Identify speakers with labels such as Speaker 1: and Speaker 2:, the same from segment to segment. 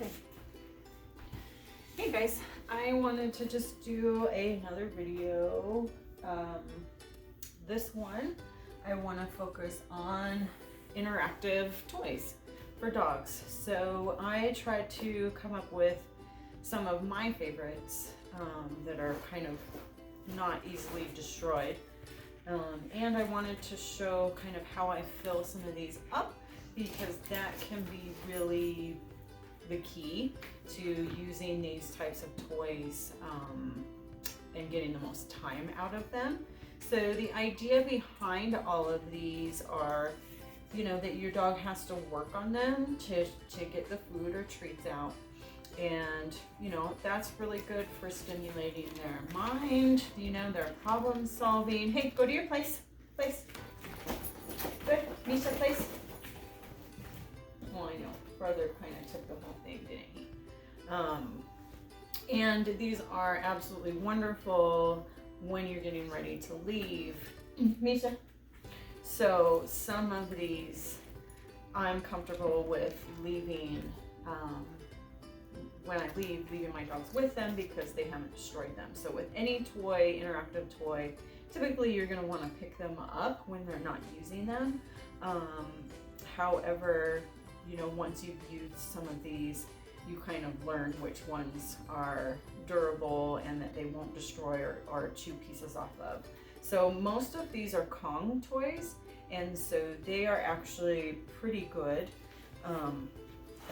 Speaker 1: Okay. Hey guys, I wanted to just do another video. This one, I want to focus on interactive toys for dogs. So I tried to come up with some of my favorites that are kind of not easily destroyed. And I wanted to show kind of how I fill some of these up, because that can be really the key to using these types of toys and getting the most time out of them. So the idea behind all of these are, you know, that your dog has to work on them to get the food or treats out. And, you know, that's really good for stimulating their mind, you know, their problem solving. Hey, go to your place. Place. Good. Misha, place. Well, I know. Brother kind of took the whole thing, didn't he? And these are absolutely wonderful when you're getting ready to leave. Misha. So some of these I'm comfortable with leaving, when I leave, leaving my dogs with them because they haven't destroyed them. So with any toy, interactive toy, typically you're gonna wanna pick them up when they're not using them. However, you know, once you've used some of these, you kind of learn which ones are durable and that they won't destroy or chew pieces off of. So most of these are Kong toys, and so they are actually pretty good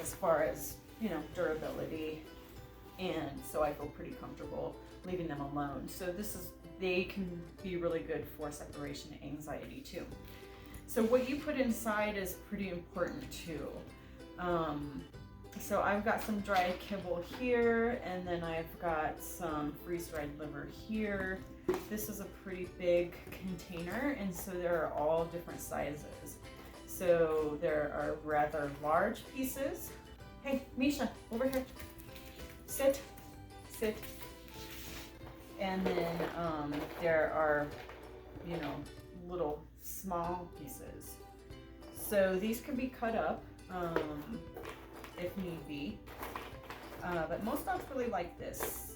Speaker 1: as far as, you know, durability, and so I feel pretty comfortable leaving them alone. So they can be really good for separation anxiety too. So what you put inside is pretty important too. So I've got some dry kibble here, and then I've got some freeze-dried liver here. This is a pretty big container, and so there are all different sizes. So there are rather large pieces. Hey, Misha, over here. Sit, sit. And then there are, you know, little small pieces. So these can be cut up if need be. But most dogs really like this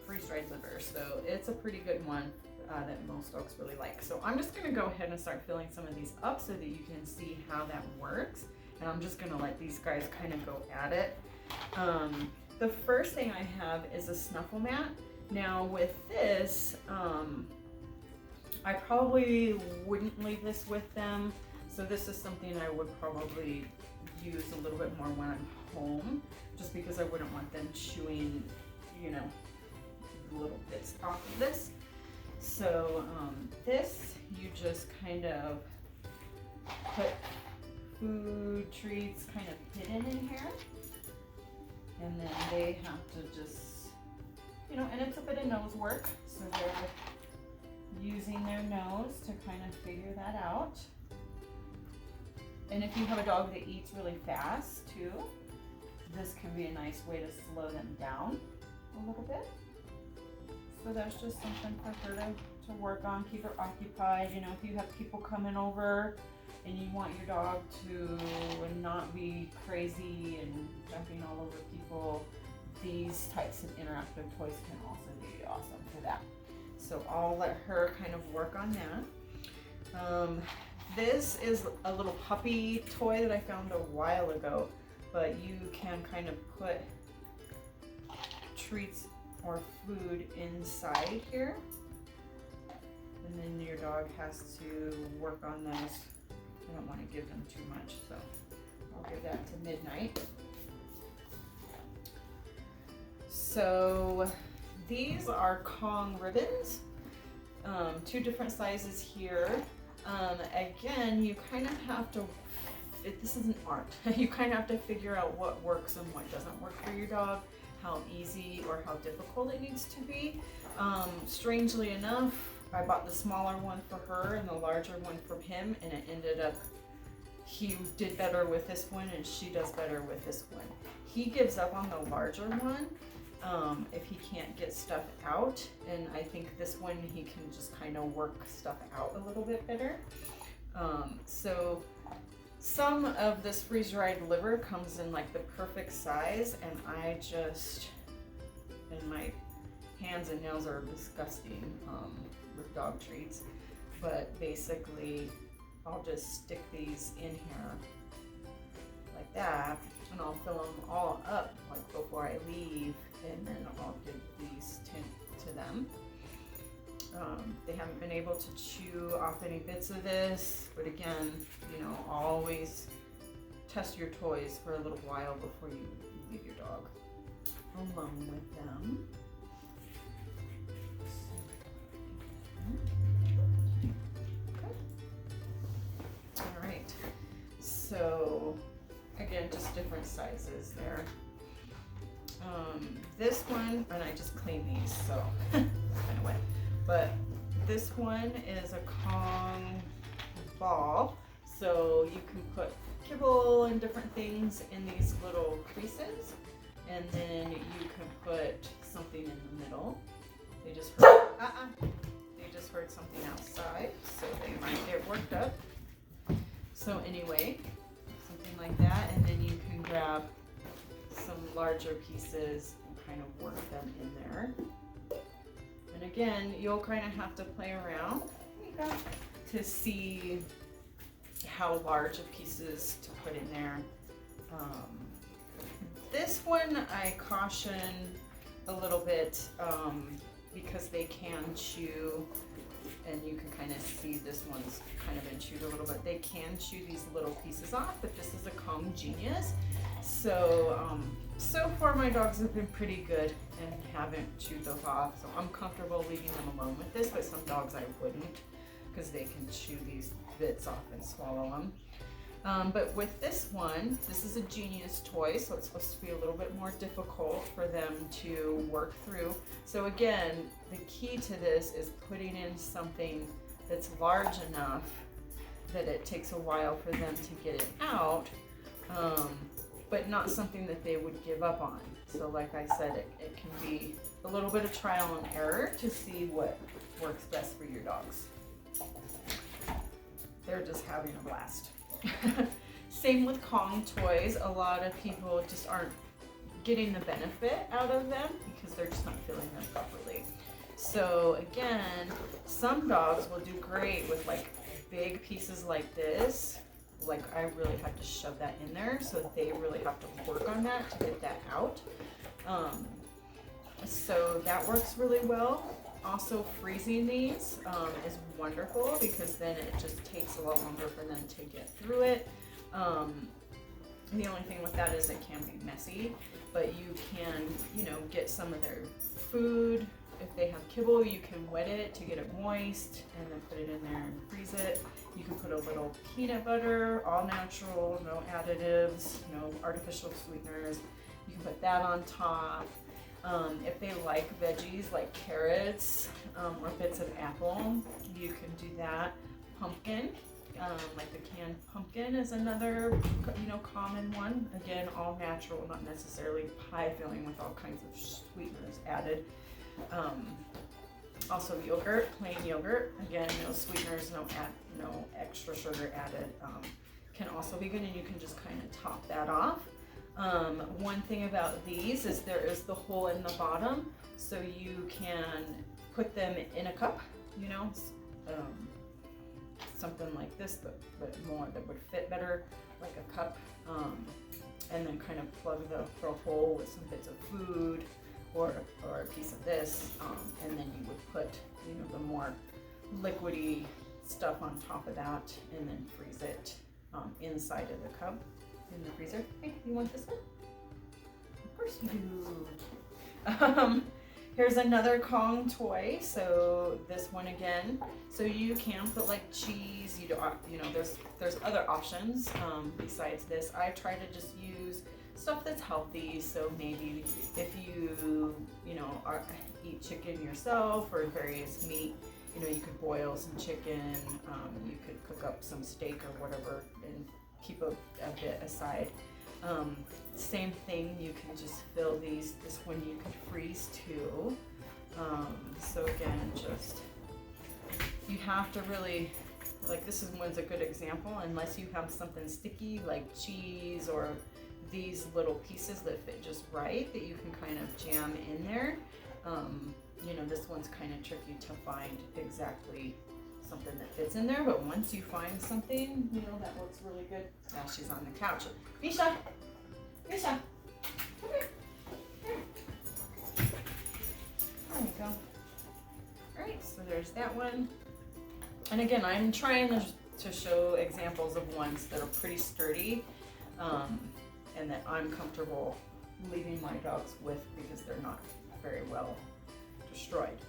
Speaker 1: freeze-dried liver, so it's a pretty good one that most dogs really like. So I'm just gonna go ahead and start filling some of these up so that you can see how that works. And I'm just gonna let these guys kind of go at it. The first thing I have is a Snuffle Mat. Now with this, I probably wouldn't leave this with them. So this is something I would probably use a little bit more when I'm home, just because I wouldn't want them chewing, you know, little bits off of this. So this, you just kind of put food, treats kind of hidden in here. And then they have to just, you know, and it's a bit of nose work. So they're using their nose to kind of figure that out. And if you have a dog that eats really fast too, this can be a nice way to slow them down a little bit. So that's just something for her to work on, keep her occupied. You know, if you have people coming over and you want your dog to not be crazy and jumping all over people, these types of interactive toys can also be awesome for that. So I'll let her kind of work on that. This is a little puppy toy that I found a while ago, but you can kind of put treats or food inside here, and then your dog has to work on those. I don't want to give them too much, so I'll give that to midnight. So these are Kong ribbons, 2 different sizes here. Again, you kind of have to, this is an art. You kind of have to figure out what works and what doesn't work for your dog, how easy or how difficult it needs to be. Strangely enough, I bought the smaller one for her and the larger one for him, and it ended up, he did better with this one and she does better with this one. He gives up on the larger one if he can't get stuff out, and I think this one he can just kind of work stuff out a little bit better. So Some of this freeze-dried liver comes in like the perfect size, and I just, and my hands and nails are disgusting with dog treats, but basically I'll just stick these in here like that, and I'll fill them all up like before I leave, and then I'll give these to them. They haven't been able to chew off any bits of this, but again, you know, always test your toys for a little while before you leave your dog alone with them. Okay. All right. So again, just different sizes there. This one, and I just cleaned these, so kind of wet. But this one is a Kong ball, so you can put kibble and different things in these little creases, and then you can put something in the middle. They just heard, they just heard something outside, so they might get worked up. So anyway, something like that, and then you can grab some larger pieces and kind of work them in there. And again, you'll kind of have to play around to see how large of pieces to put in there. This one I caution a little bit because they can chew, and you can kind of see this one's kind of been chewed a little bit. They can chew these little pieces off, but this is a Kong Genius. So, so far my dogs have been pretty good and haven't chewed those off. So I'm comfortable leaving them alone with this, but some dogs I wouldn't, because they can chew these bits off and swallow them. But with this one, this is a Genius toy, so it's supposed to be a little bit more difficult for them to work through. So again, the key to this is putting in something that's large enough that it takes a while for them to get it out, but not something that they would give up on. So like I said, it can be a little bit of trial and error to see what works best for your dogs. They're just having a blast. Same with Kong toys. A lot of people just aren't getting the benefit out of them because they're just not feeling them properly. So again, some dogs will do great with like big pieces like this. Like I really have to shove that in there, so they really have to work on that to get that out. So that works really well. Also, freezing these is wonderful because then it just takes a lot longer for them to get through it. The only thing with that is it can be messy, but you can, you know, get some of their food. If they have kibble, you can wet it to get it moist and then put it in there and freeze it. You can put a little peanut butter, all natural, no additives, no artificial sweeteners. You can put that on top. If they like veggies like carrots or bits of apple, you can do that. Pumpkin, like the canned pumpkin is another, you know, common one. Again, all natural, not necessarily pie filling with all kinds of sweeteners added. Also yogurt, plain yogurt. Again, no sweeteners, no extra sugar added. Can also be good, and you can just kind of top that off. One thing about these is there is the hole in the bottom, so you can put them in a cup, you know, something like this, but more that would fit better, like a cup, and then kind of plug the hole with some bits of food or a piece of this, and then you would put, you know, the more liquidy stuff on top of that, and then freeze it inside of the cup. In the freezer. Hey, you want this one? Of course you do. Here's another Kong toy. So this one again. So you can put like cheese. You know, there's other options besides this. I try to just use stuff that's healthy. So maybe if you know eat chicken yourself or various meat, you know, you could boil some chicken. You could cook up some steak or whatever and keep a bit aside. Same thing, you can just fill these. This one you could freeze too. So again, just you have to really like this one's a good example, unless you have something sticky like cheese or these little pieces that fit just right that you can kind of jam in there. You know, this one's kind of tricky to find exactly something that fits in there, but once you find something, you know, that looks really good. Now she's on the couch. Misha! Misha! Come here. Here. There you go. Alright, so there's that one. And again, I'm trying to show examples of ones that are pretty sturdy, and that I'm comfortable leaving my dogs with because they're not very well destroyed.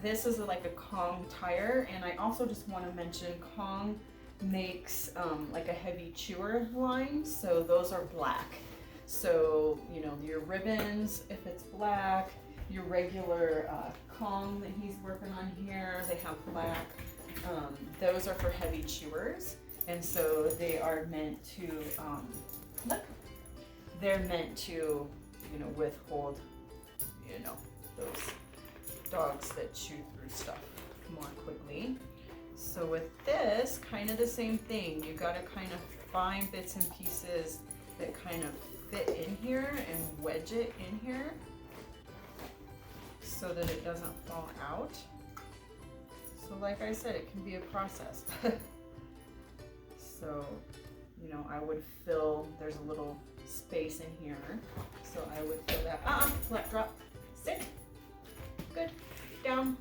Speaker 1: This is like a Kong tire, and I also just want to mention Kong makes like a heavy chewer line, so those are black. So, you know, your ribbons, if it's black, your regular Kong that he's working on here, they have black. Those are for heavy chewers, and so they are meant to, look, they're meant to, you know, withhold, you know, those dogs that chew through stuff more quickly. So with this, kind of the same thing. You got to kind of find bits and pieces that kind of fit in here and wedge it in here so that it doesn't fall out. So like I said, it can be a process. So, you know, I would fill, there's a little space in here, so I would fill that. Let drop, sit, good, down,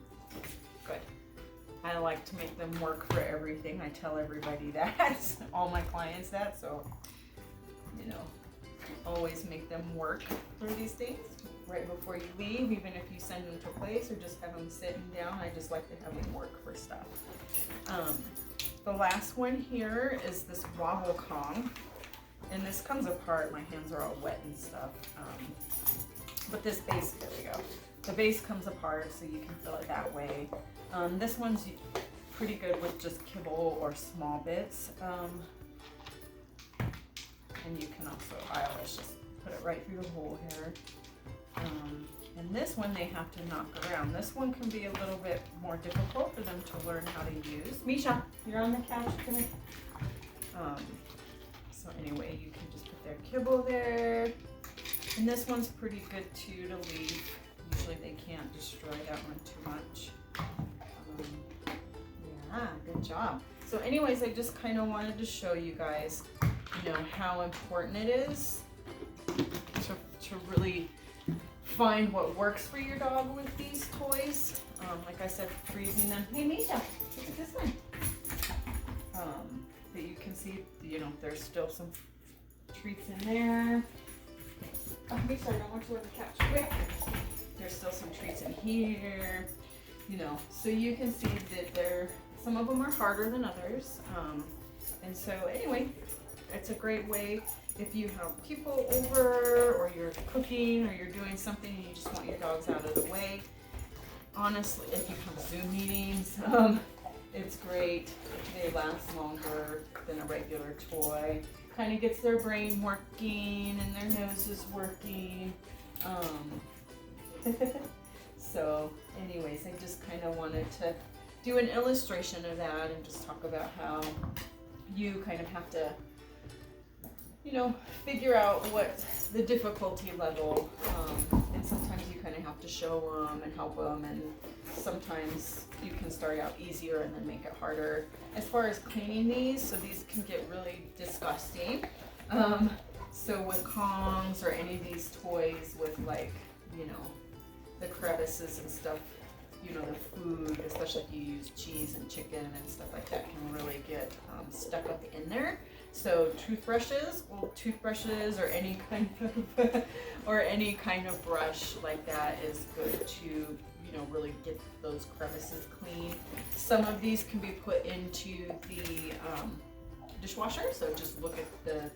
Speaker 1: good. I like to make them work for everything. I tell everybody that, all my clients that, so, you know, always make them work for these things right before you leave, even if you send them to a place or just have them sitting down. I just like to have them work for stuff. The last one here is this Wobble Kong, and this comes apart. My hands are all wet and stuff, but this base, there we go. The base comes apart, so you can fill it that way. This one's pretty good with just kibble or small bits, and you can also, I always just put it right through the hole here. And this one they have to knock around. This one can be a little bit more difficult for them to learn how to use. Misha, you're on the couch, come here. So anyway, you can just put their kibble there. And this one's pretty good too to leave. Usually they can't destroy that one too much. Yeah, good job. So anyways, I just kind of wanted to show you guys, you know, how important it is to really find what works for your dog with these toys. Like I said, freezing them. Hey Misha, look at this one. That you can see, you know, there's still some treats in there. Oh, Misha, I don't want you on the couch. Quick. There's still some treats in here. You know, so you can see that some of them are harder than others. And so anyway, it's a great way if you have people over or you're cooking or you're doing something and you just want your dogs out of the way. Honestly, if you have Zoom meetings, it's great. They last longer than a regular toy. Kind of gets their brain working and their nose is working. So anyways, I just kind of wanted to do an illustration of that and just talk about how you kind of have to, you know, figure out what the difficulty level, and sometimes you kind of have to show them and help them, and sometimes you can start out easier and then make it harder. As far as cleaning these, so these can get really disgusting. So with Kongs or any of these toys with, like, you know, the crevices and stuff, you know, the food, especially if you use cheese and chicken and stuff like that, can really get stuck up in there. So toothbrushes or any kind of brush like that is good to, you know, really get those crevices clean. Some of these can be put into the dishwasher, so just look at the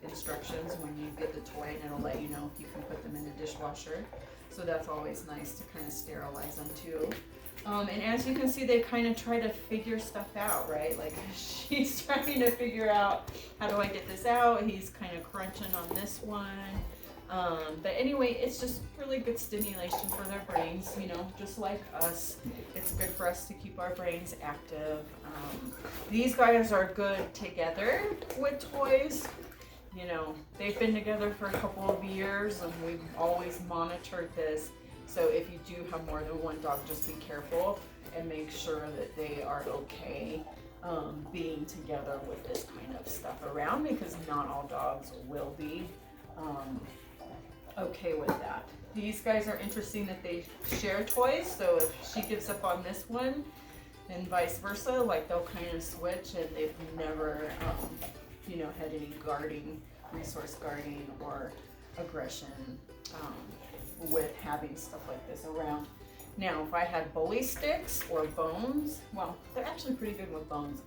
Speaker 1: instructions when you get the toy and it'll let you know if you can put them in the dishwasher. So that's always nice to kind of sterilize them too. And as you can see, they kind of try to figure stuff out, right? Like she's trying to figure out, how do I get this out? He's kind of crunching on this one. But anyway, it's just really good stimulation for their brains, you know, just like us. It's good for us to keep our brains active. These guys are good together with toys. You know, they've been together for a couple of years and we've always monitored this. So if you do have more than one dog, just be careful and make sure that they are okay being together with this kind of stuff around, because not all dogs will be okay with that. These guys are interesting that they share toys, so if she gives up on this one and vice versa, like they'll kind of switch, and they've never you know, had any resource guarding or aggression with having stuff like this around. Now, if I had bully sticks or bones, well, they're actually pretty good with bones,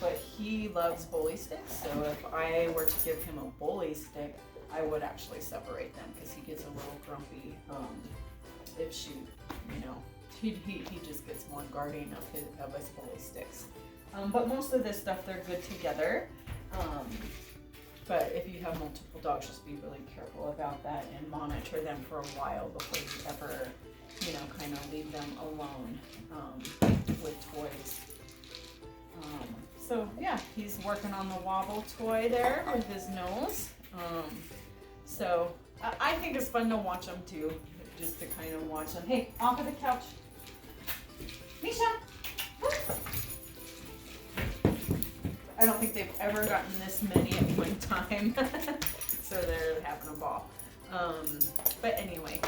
Speaker 1: but he loves bully sticks, so if I were to give him a bully stick, I would actually separate them, because he gets a little grumpy if she, you know, he just gets more guarding of his bully sticks. But most of this stuff, they're good together. But if you have multiple dogs, just be really careful about that and monitor them for a while before you ever, you know, kind of leave them alone with toys. So yeah, he's working on the Wobble toy there with his nose. So I think it's fun to watch them too, just to kind of watch them. Hey, off of the couch. Misha! I don't think they've ever gotten this many at one time, so they're having a ball. But anyway,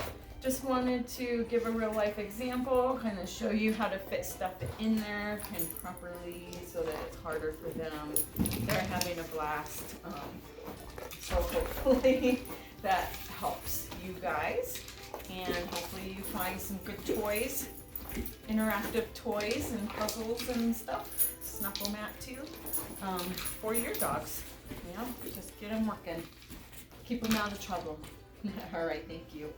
Speaker 1: just wanted to give a real life example, kind of show you how to fit stuff in there kind of properly so that it's harder for them. They're having a blast. So hopefully that helps you guys, and hopefully you find some good toys, interactive toys and puzzles and stuff. Snuffle Mat too, for your dogs. You know, just get them working. Keep them out of trouble. All right, thank you.